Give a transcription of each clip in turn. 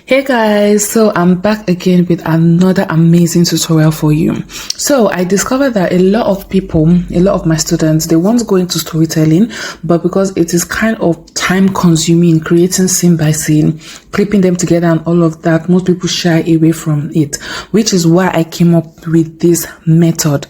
Hey guys, so I'm back again with another amazing tutorial for you. So I discovered that a lot of my students, they want to go into storytelling, but because it is kind of time consuming, creating scene by scene, clipping them together and all of that, most people shy away from it, which is why I came up with this method.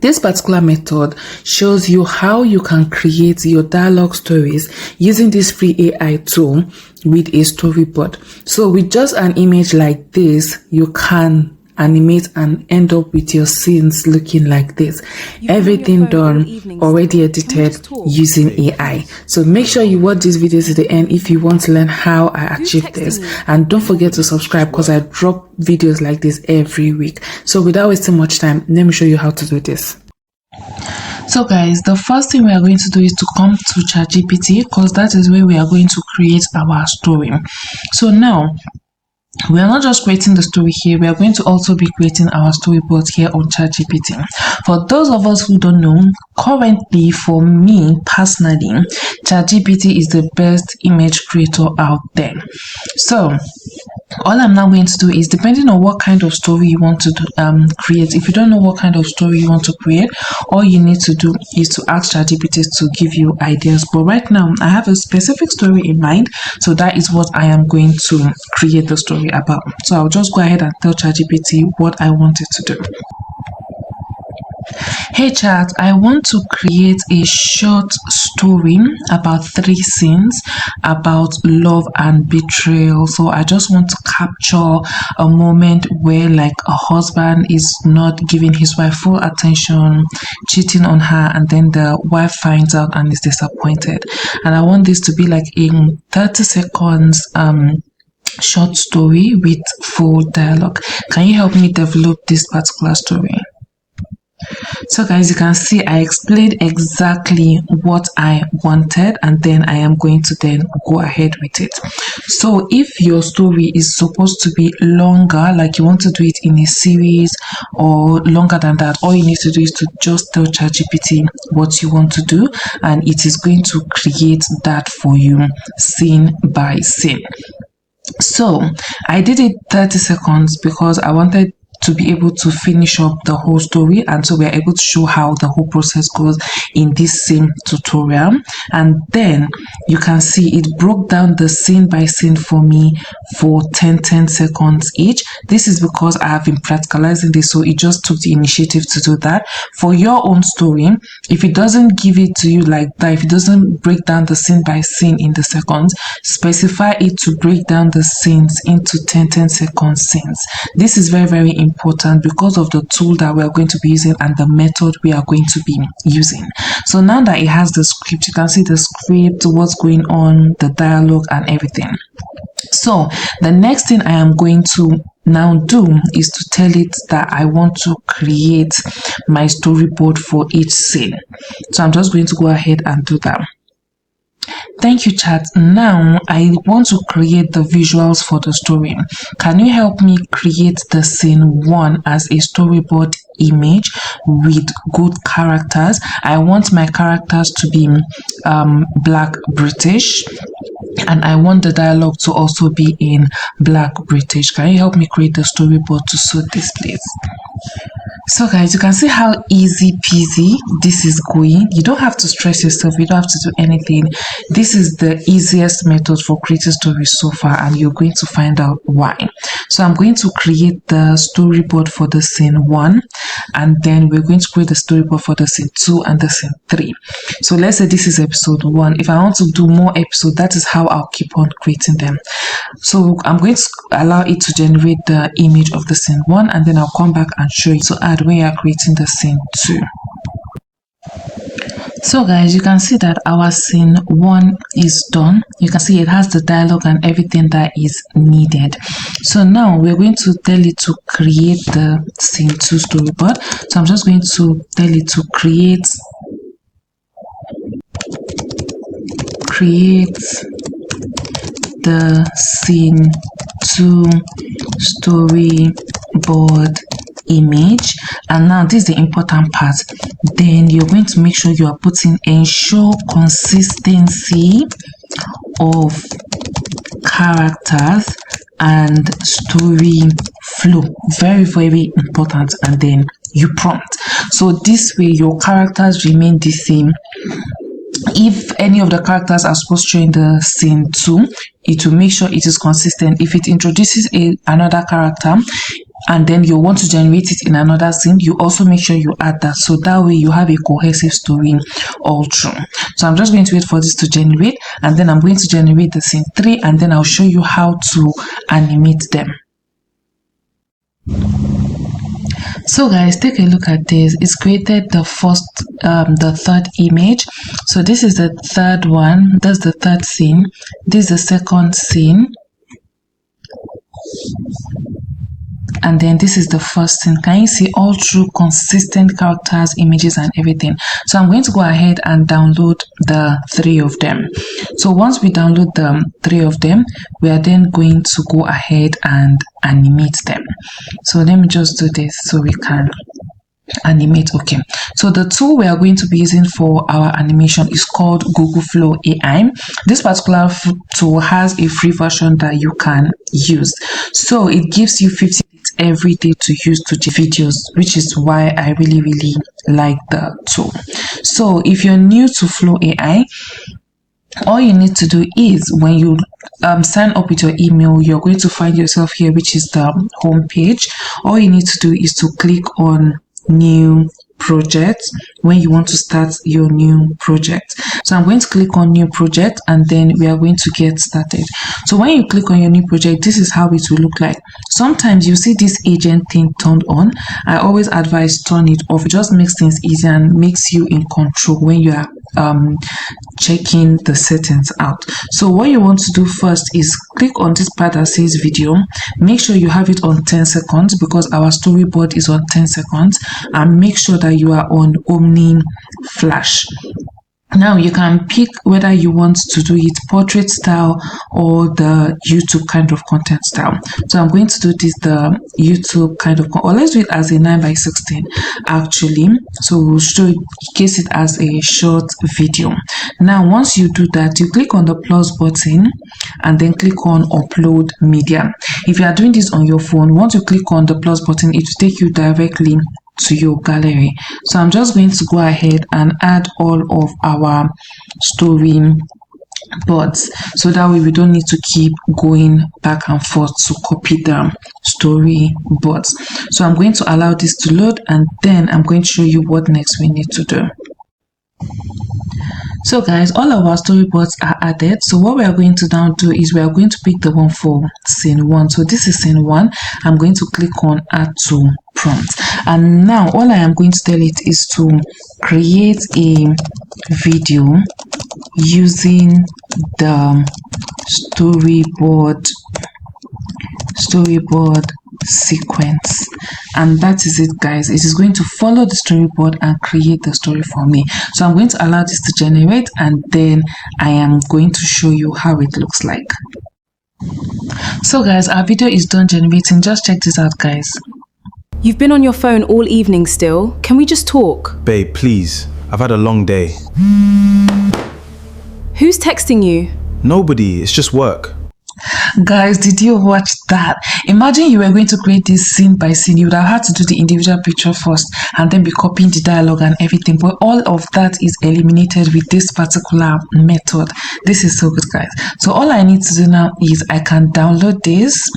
This particular method shows you how you can create your dialogue stories using this free AI tool with a storyboard. So with just an image like this, you can animate and end up with your scenes looking like this. Everything done, already edited using AI. So make sure you watch this video to the end if you want to learn how I achieve this. And don't forget to subscribe because I drop videos like this every week. So without wasting much time, let me show you how to do this. So guys, the first thing we are going to do is to come to ChatGPT because that is where we are going to create our story. So now, we are not just creating the story here, we are going to also be creating our storyboard here on ChatGPT. For those of us who don't know, currently for me personally, ChatGPT is the best image creator out there. So all I'm now going to do is, depending on what kind of story you want to create, if you don't know what kind of story you want to create, all you need to do is to ask ChatGPT to give you ideas. But right now, I have a specific story in mind, so that is what I am going to create the story about. So I'll just go ahead and tell ChatGPT what I want it to do. Hey chat, I want to create a short story about 3 scenes about love and betrayal. So I just want to capture a moment where like a husband is not giving his wife full attention, cheating on her, and then the wife finds out and is disappointed. And I want this to be like in 30 seconds short story with full dialogue. Can you help me develop this particular story? So guys, you can see I explained exactly what I wanted, and then I am going to then go ahead with it. So if your story is supposed to be longer, like you want to do it in a series or longer than that, all you need to do is to just tell ChatGPT what you want to do, and it is going to create that for you scene by scene. So I did it 30 seconds because I wanted to be able to finish up the whole story, and so we are able to show how the whole process goes in this same tutorial. And then you can see it broke down the scene by scene for me for 10 seconds each. This is because I have been practicalizing this, so it just took the initiative to do that. For your own story, if it doesn't give it to you like that, if it doesn't break down the scene by scene in the seconds, specify it to break down the scenes into 10 second scenes. This is very important because of the tool that we are going to be using and the method we are going to be using. So now that it has the script, you can see the script, what's going on, the dialogue and everything. So the next thing I am going to now do is to tell it that I want to create my storyboard for each scene. So I'm just going to go ahead and do that. Thank you chat. Now I want to create the visuals for the story. Can you help me create the scene 1 as a storyboard image with good characters? I want my characters to be Black British, and I want the dialogue to also be in Black British. Can you help me create the storyboard to suit this, please? So guys, you can see how easy peasy this is going. You don't have to stress yourself, you don't have to do anything. This is the easiest method for creating stories so far, and you're going to find out why. So I'm going to create the storyboard for the scene 1, and then we're going to create the storyboard for the scene 2 and the scene 3. So let's say this is episode 1. If I want to do more episodes, that is how I'll keep on creating them. So I'm going to allow it to generate the image of the scene 1, and then I'll come back and show you to add when you are creating the scene 2. So guys, you can see that our scene 1 is done. You can see it has the dialogue and everything that is needed. So now we're going to tell it to create the scene 2 storyboard. So I'm just going to tell it to create the scene 2 storyboard image. And now this is the important part. Then you're going to make sure you are putting ensure consistency of characters and story flow. Very important. And then you prompt. So this way your characters remain the same. If any of the characters are supposed to show in the scene too, it will make sure it is consistent. If it introduces another character and then you want to generate it in another scene, you also make sure you add that, so that way you have a cohesive story all through. So I'm just going to wait for this to generate, and then I'm going to generate the scene 3, and then I'll show you how to animate them. So guys, take a look at this. It's created the third image. So this is the third one. That's the third scene. This is the second scene. And then this is the first scene. Can you see all through consistent characters, images, and everything? So I'm going to go ahead and download the 3 of them. So once we download the 3 of them, we are then going to go ahead and animate them. So let me just do this so we can animate. Okay, so the tool we are going to be using for our animation is called Google Flow AI. This particular tool has a free version that you can use. So it gives you 50 every day to use to the videos, which is why I really like the tool. So if you're new to Flow AI, all you need to do is when you sign up with your email, you're going to find yourself here, which is the home page. All you need to do is to click on new project when you want to start your new project. So I'm going to click on new project, and then we are going to get started. So when you click on your new project, this is how it will look like. Sometimes you see this agent thing turned on. I always advise turn it off. It just makes things easier and makes you in control when you are checking the settings out. So what you want to do first is click on this part that says video. Make sure you have it on 10 seconds because our storyboard is on 10 seconds, and make sure that you are on Omni Flash. Now you can pick whether you want to do it portrait style or the YouTube kind of content style. So I'm going to do this the YouTube kind of, or let's do it as a 9:16 actually. So we'll showcase it as a short video. Now once you do that, you click on the plus button and then click on upload media. If you are doing this on your phone, once you click on the plus button, it will take you directly to your gallery. So I'm just going to go ahead and add all of our storyboards, so that way we don't need to keep going back and forth to copy the storyboards. So I'm going to allow this to load, and then I'm going to show you what next we need to do. So guys, all of our storyboards are added. So what we are going to now do is we are going to pick the one for scene 1. So this is scene 1. I'm going to click on add to prompt, and now all I am going to tell it is to create a video using the storyboard sequence, and that is it guys. It is going to follow the storyboard and create the story for me. So I'm going to allow this to generate, and then I am going to show you how it looks like. So guys, our video is done generating. Just check this out guys. You've been on your phone all evening still. Can we just talk? Babe, please. I've had a long day. Who's texting you? Nobody. It's just work. Guys, did you watch that? Imagine you were going to create this scene by scene. You would have had to do the individual picture first and then be copying the dialogue and everything, but all of that is eliminated with this particular method. This is so good guys. So all I need to do now is I can download this,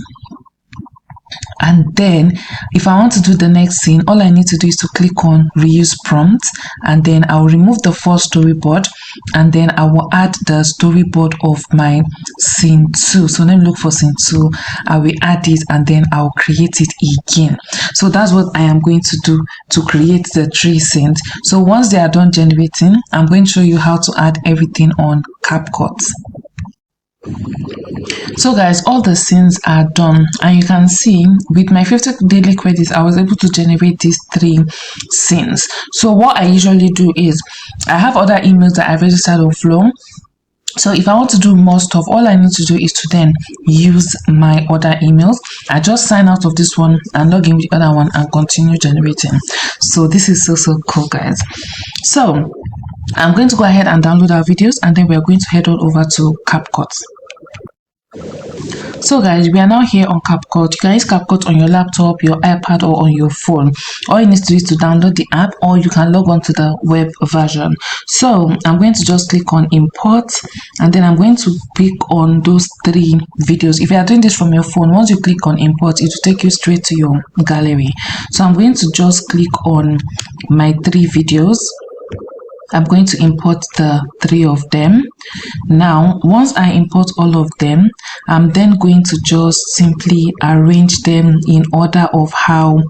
and then if I want to do the next scene, all I need to do is to click on reuse prompt, and then I'll remove the first storyboard, and then I will add the storyboard of my scene 2. So let me look for scene 2. I will add it, and then I'll create it again. So that's what I am going to do to create the 3 scenes. So once they are done generating, I'm going to show you how to add everything on CapCut. So guys, all the scenes are done, and you can see with my 50 daily credits I was able to generate these 3 scenes. So what I usually do is I have other emails that I've registered on Flow. So if I want to do more stuff, all I need to do is to then use my other emails. I just sign out of this one and log in with the other one and continue generating. So this is so cool guys. So I'm going to go ahead and download our videos, and then we are going to head on over to CapCut. So guys, we are now here on CapCut. You can use CapCut on your laptop, your iPad, or on your phone. All you need to do is to download the app, or you can log on to the web version. So I'm going to just click on import, and then I'm going to pick on those 3 videos. If you are doing this from your phone, once you click on import, it will take you straight to your gallery. So I'm going to just click on my 3 videos. I'm going to import the 3 of them. Now, once I import all of them, I'm then going to just simply arrange them in order of how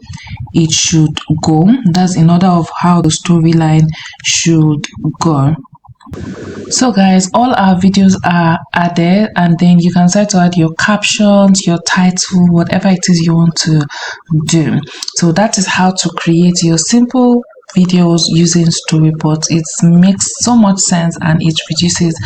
it should go. That's in order of how the storyline should go. So guys, all our videos are added, and then you can start to add your captions, your title, whatever it is you want to do. So that is how to create your simple videos using Storyboards. It makes so much sense and it reduces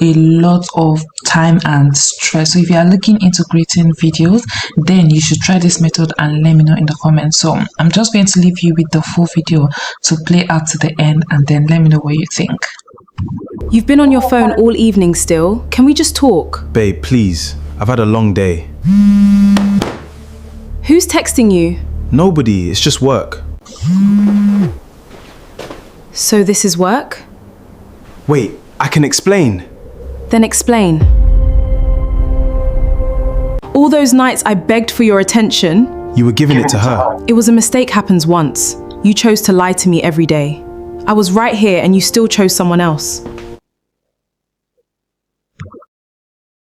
a lot of time and stress. So if you are looking into creating videos, then you should try this method and let me know in the comments. So I'm just going to leave you with the full video to play out to the end, and then let me know what you think. You've been on your phone all evening still. Can we just talk? Babe, please. I've had a long day. Who's texting you? Nobody, it's just work. So this is work? Wait, I can explain. Then explain. All those nights I begged for your attention. You were giving it to her. It was a mistake happens once. You chose to lie to me every day. I was right here and you still chose someone else.